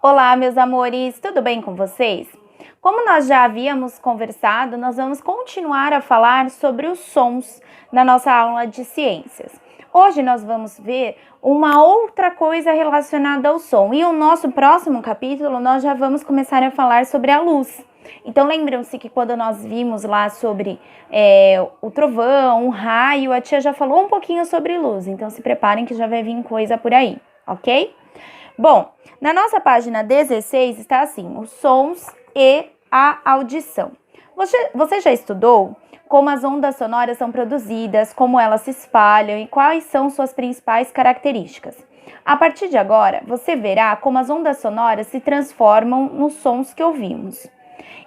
Olá, meus amores, tudo bem com vocês? Como nós já havíamos conversado, nós vamos continuar a falar sobre os sons na nossa aula de ciências. Hoje nós vamos ver uma outra coisa relacionada ao som e o nosso próximo capítulo nós já vamos começar a falar sobre a luz. Então lembram-se que quando nós vimos lá sobre o trovão, o raio, a tia já falou um pouquinho sobre luz, então se preparem que já vai vir coisa por aí, ok? Bom, na nossa página 16 está assim, os sons e a audição. Você já estudou como as ondas sonoras são produzidas, como elas se espalham e quais são suas principais características? A partir de agora, você verá como as ondas sonoras se transformam nos sons que ouvimos.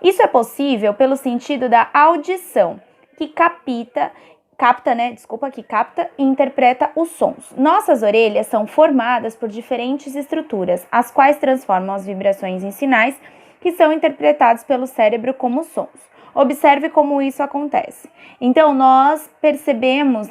Isso é possível pelo sentido da audição, que capta e interpreta os sons. Nossas orelhas são formadas por diferentes estruturas, as quais transformam as vibrações em sinais que são interpretados pelo cérebro como sons. Observe como isso acontece. Então, nós percebemos,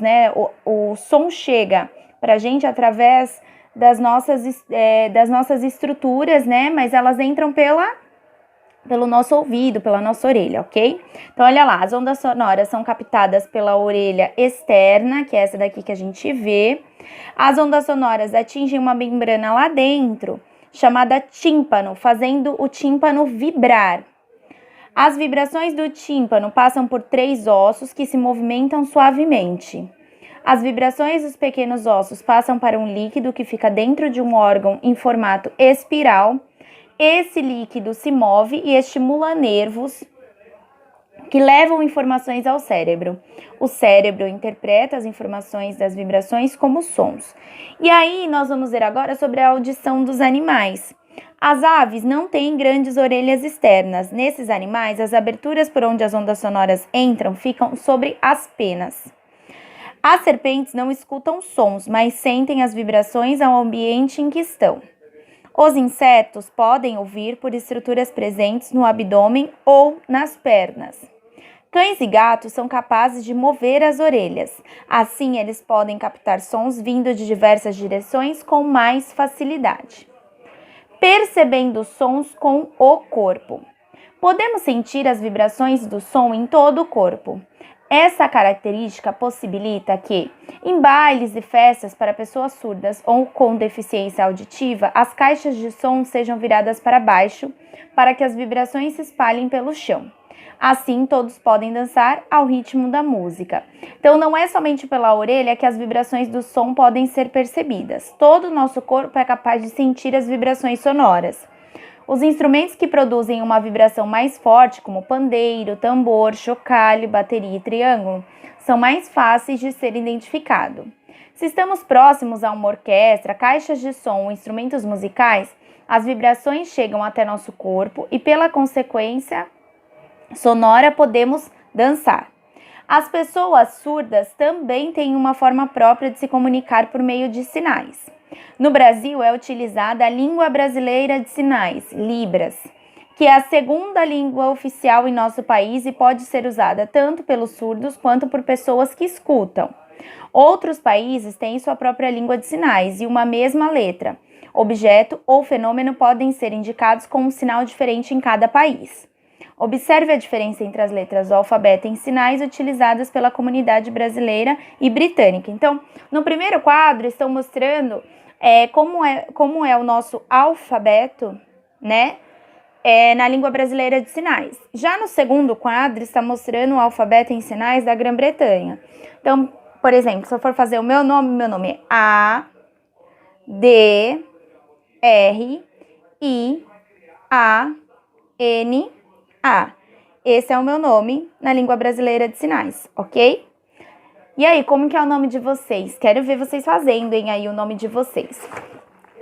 o som chega para a gente através das nossas estruturas, mas elas entram pelo nosso ouvido, pela nossa orelha, ok? Então, olha lá, as ondas sonoras são captadas pela orelha externa, que é essa daqui que a gente vê. As ondas sonoras atingem uma membrana lá dentro, chamada tímpano, fazendo o tímpano vibrar. As vibrações do tímpano passam por 3 ossos que se movimentam suavemente. As vibrações dos pequenos ossos passam para um líquido que fica dentro de um órgão em formato espiral. Esse líquido se move e estimula nervos que levam informações ao cérebro. O cérebro interpreta as informações das vibrações como sons. E aí nós vamos ver agora sobre a audição dos animais. As aves não têm grandes orelhas externas. Nesses animais, as aberturas por onde as ondas sonoras entram ficam sobre as penas. As serpentes não escutam sons, mas sentem as vibrações ao ambiente em que estão. Os insetos podem ouvir por estruturas presentes no abdômen ou nas pernas. Cães e gatos são capazes de mover as orelhas. Assim, eles podem captar sons vindo de diversas direções com mais facilidade. Percebendo sons com o corpo. Podemos sentir as vibrações do som em todo o corpo. Essa característica possibilita que, em bailes e festas para pessoas surdas ou com deficiência auditiva, as caixas de som sejam viradas para baixo para que as vibrações se espalhem pelo chão. Assim, todos podem dançar ao ritmo da música. Então, não é somente pela orelha que as vibrações do som podem ser percebidas. Todo o nosso corpo é capaz de sentir as vibrações sonoras. Os instrumentos que produzem uma vibração mais forte, como pandeiro, tambor, chocalho, bateria e triângulo, são mais fáceis de ser identificados. Se estamos próximos a uma orquestra, caixas de som ou instrumentos musicais, as vibrações chegam até nosso corpo e, pela consequência sonora, podemos dançar. As pessoas surdas também têm uma forma própria de se comunicar por meio de sinais. No Brasil é utilizada a Língua Brasileira de Sinais, Libras, que é a segunda língua oficial em nosso país e pode ser usada tanto pelos surdos quanto por pessoas que escutam. Outros países têm sua própria língua de sinais e uma mesma letra. Objeto ou fenômeno podem ser indicados com um sinal diferente em cada país. Observe a diferença entre as letras do alfabeto em sinais utilizadas pela comunidade brasileira e britânica. Então, no primeiro quadro, estão mostrando como é o nosso alfabeto, na língua brasileira de sinais. Já no segundo quadro, está mostrando o alfabeto em sinais da Grã-Bretanha. Então, por exemplo, se eu for fazer o meu nome é A, D, R, I, A, N, A. Esse é o meu nome na língua brasileira de sinais, ok? E aí, como que é o nome de vocês? Quero ver vocês fazendo, aí o nome de vocês.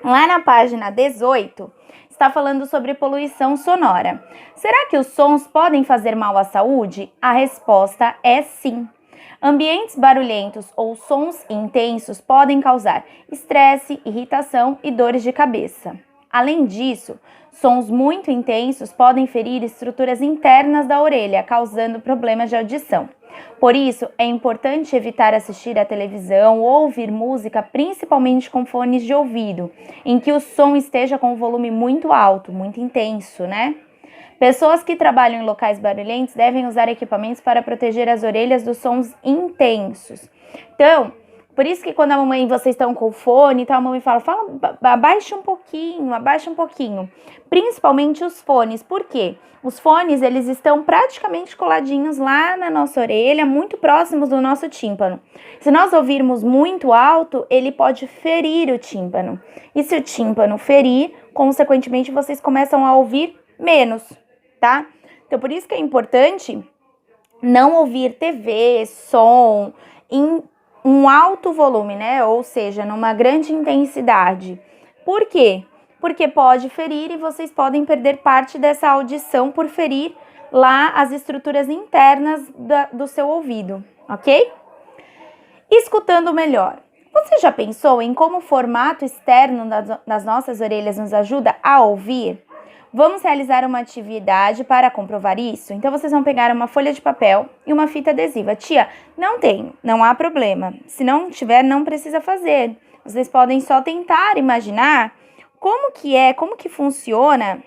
Lá na página 18, está falando sobre poluição sonora. Será que os sons podem fazer mal à saúde? A resposta é sim. Ambientes barulhentos ou sons intensos podem causar estresse, irritação e dores de cabeça. Além disso, sons muito intensos podem ferir estruturas internas da orelha, causando problemas de audição. Por isso, é importante evitar assistir à televisão ou ouvir música, principalmente com fones de ouvido, em que o som esteja com um volume muito alto, muito intenso, né? Pessoas que trabalham em locais barulhentos devem usar equipamentos para proteger as orelhas dos sons intensos. Então, por isso que quando vocês estão com o fone, então a mamãe fala, abaixa um pouquinho. Principalmente os fones. Por quê? Os fones, eles estão praticamente coladinhos lá na nossa orelha, muito próximos do nosso tímpano. Se nós ouvirmos muito alto, ele pode ferir o tímpano. E se o tímpano ferir, consequentemente, vocês começam a ouvir menos, tá? Então, por isso que é importante não ouvir TV, som, em um alto volume, né? Ou seja, numa grande intensidade. Por quê? Porque pode ferir e vocês podem perder parte dessa audição por ferir lá as estruturas internas do seu ouvido, ok? Escutando melhor. Você já pensou em como o formato externo das nossas orelhas nos ajuda a ouvir? Vamos realizar uma atividade para comprovar isso? Então, vocês vão pegar uma folha de papel e uma fita adesiva. Tia, não tenho, não há problema. Se não tiver, não precisa fazer. Vocês podem só tentar imaginar como que funciona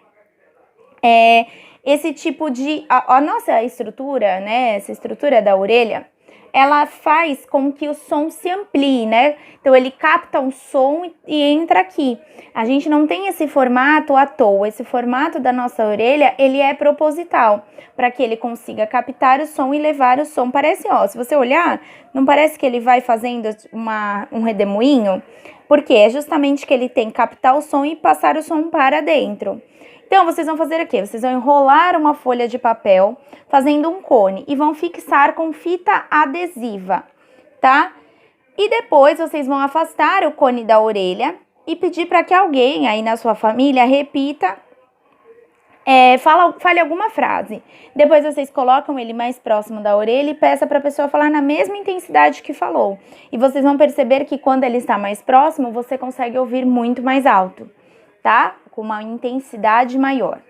esse tipo de... A nossa estrutura, né? Essa estrutura da orelha, ela faz com que o som se amplie, né? Então, ele capta um som e entra aqui. A gente não tem esse formato à toa. Esse formato da nossa orelha, ele é proposital, para que ele consiga captar o som e levar o som. Parece, se você olhar, não parece que ele vai fazendo um redemoinho? Porque é justamente que ele tem que captar o som e passar o som para dentro. Então, vocês vão fazer o quê? Vocês vão enrolar uma folha de papel, fazendo um cone, e vão fixar com fita adesiva, tá? E depois, vocês vão afastar o cone da orelha e pedir para que alguém aí na sua família repita, fale alguma frase. Depois, vocês colocam ele mais próximo da orelha e peça para a pessoa falar na mesma intensidade que falou. E vocês vão perceber que quando ele está mais próximo, você consegue ouvir muito mais alto, tá? Com uma intensidade maior.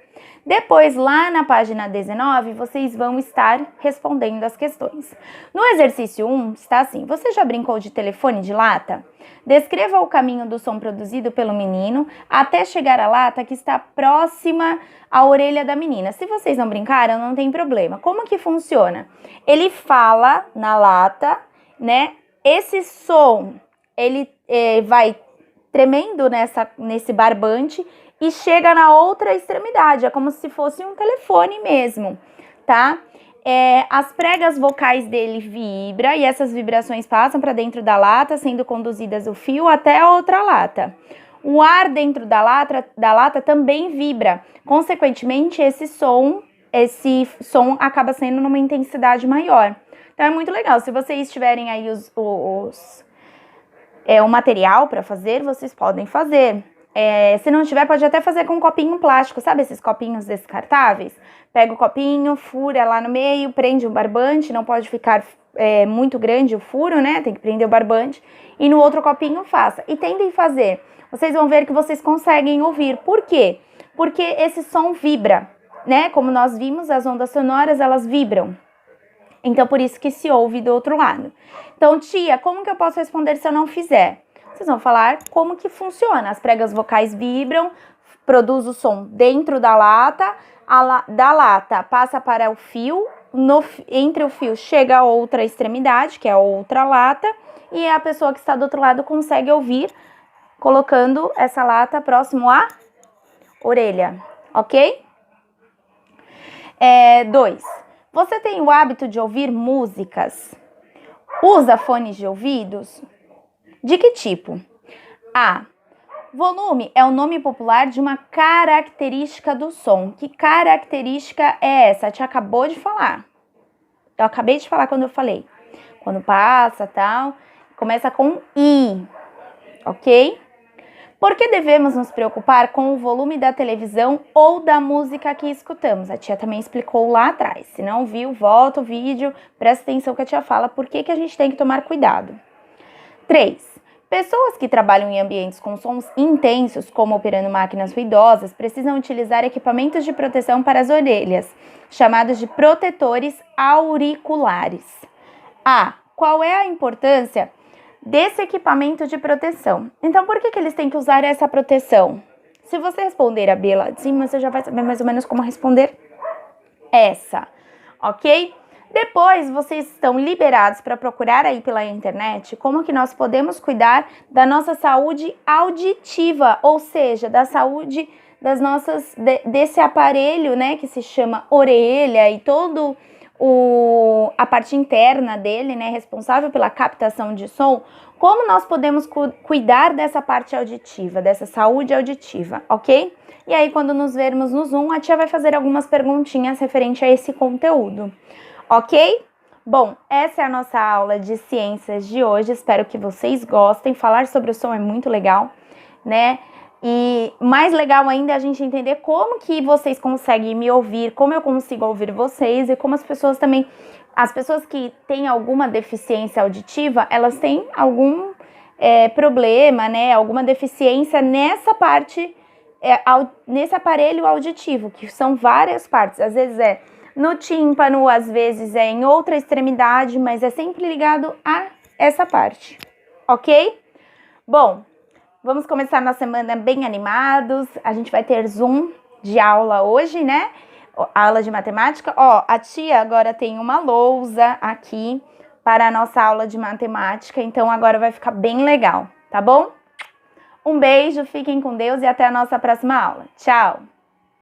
Depois, lá na página 19, vocês vão estar respondendo as questões. No exercício 1, está assim: você já brincou de telefone de lata? Descreva o caminho do som produzido pelo menino até chegar à lata que está próxima à orelha da menina. Se vocês não brincaram, não tem problema. Como que funciona? Ele fala na lata, né? Esse som, ele vai tremendo nesse barbante e chega na outra extremidade, é como se fosse um telefone mesmo, tá? As pregas vocais dele vibram e essas vibrações passam para dentro da lata, sendo conduzidas o fio até a outra lata. O ar dentro da lata também vibra, consequentemente esse som acaba sendo numa intensidade maior. Então é muito legal, se vocês tiverem aí o material para fazer, vocês podem fazer. Se não tiver, pode até fazer com um copinho plástico, sabe esses copinhos descartáveis? Pega o copinho, fura lá no meio, prende um barbante, não pode ficar muito grande o furo, né? Tem que prender o barbante. E no outro copinho faça. E tentem fazer. Vocês vão ver que vocês conseguem ouvir. Por quê? Porque esse som vibra, né? Como nós vimos, as ondas sonoras, elas vibram. Então, por isso que se ouve do outro lado. Então, tia, como que eu posso responder se eu não fizer? Vocês vão falar como que funciona. As pregas vocais vibram, produz o som dentro da lata, da lata passa para o fio, entre o fio chega a outra extremidade, que é a outra lata, e a pessoa que está do outro lado consegue ouvir, colocando essa lata próximo à orelha, ok? 2. Você tem o hábito de ouvir músicas? Usa fones de ouvidos? De que tipo? A. Volume é o nome popular de uma característica do som. Que característica é essa? A tia acabou de falar. Eu acabei de falar quando eu falei. Quando passa, tal, começa com I, ok? Por que devemos nos preocupar com o volume da televisão ou da música que escutamos? A tia também explicou lá atrás. Se não viu, volta o vídeo, presta atenção que a tia fala por que a gente tem que tomar cuidado. 3. Pessoas que trabalham em ambientes com sons intensos, como operando máquinas ruidosas, precisam utilizar equipamentos de proteção para as orelhas, chamados de protetores auriculares. Qual é a importância desse equipamento de proteção? Então, por que eles têm que usar essa proteção? Se você responder a B lá de cima, você já vai saber mais ou menos como responder essa, ok? Depois, vocês estão liberados para procurar aí pela internet como que nós podemos cuidar da nossa saúde auditiva, ou seja, da saúde das nossas, desse aparelho, né, que se chama orelha e todo a parte interna dele, né, responsável pela captação de som. Como nós podemos cuidar dessa parte auditiva, dessa saúde auditiva, ok? E aí, quando nos vermos no Zoom, a tia vai fazer algumas perguntinhas referente a esse conteúdo. Ok? Bom, essa é a nossa aula de ciências de hoje, espero que vocês gostem. Falar sobre o som é muito legal, né? E mais legal ainda é a gente entender como que vocês conseguem me ouvir, como eu consigo ouvir vocês e como as pessoas também, as pessoas que têm alguma deficiência auditiva, elas têm algum problema, né? Alguma deficiência nessa parte, nesse aparelho auditivo, que são várias partes, às vezes no tímpano, às vezes em outra extremidade, mas é sempre ligado a essa parte, ok? Bom, vamos começar na semana bem animados, a gente vai ter Zoom de aula hoje, né? Aula de matemática. A tia agora tem uma lousa aqui para a nossa aula de matemática, então agora vai ficar bem legal, tá bom? Um beijo, fiquem com Deus e até a nossa próxima aula. Tchau!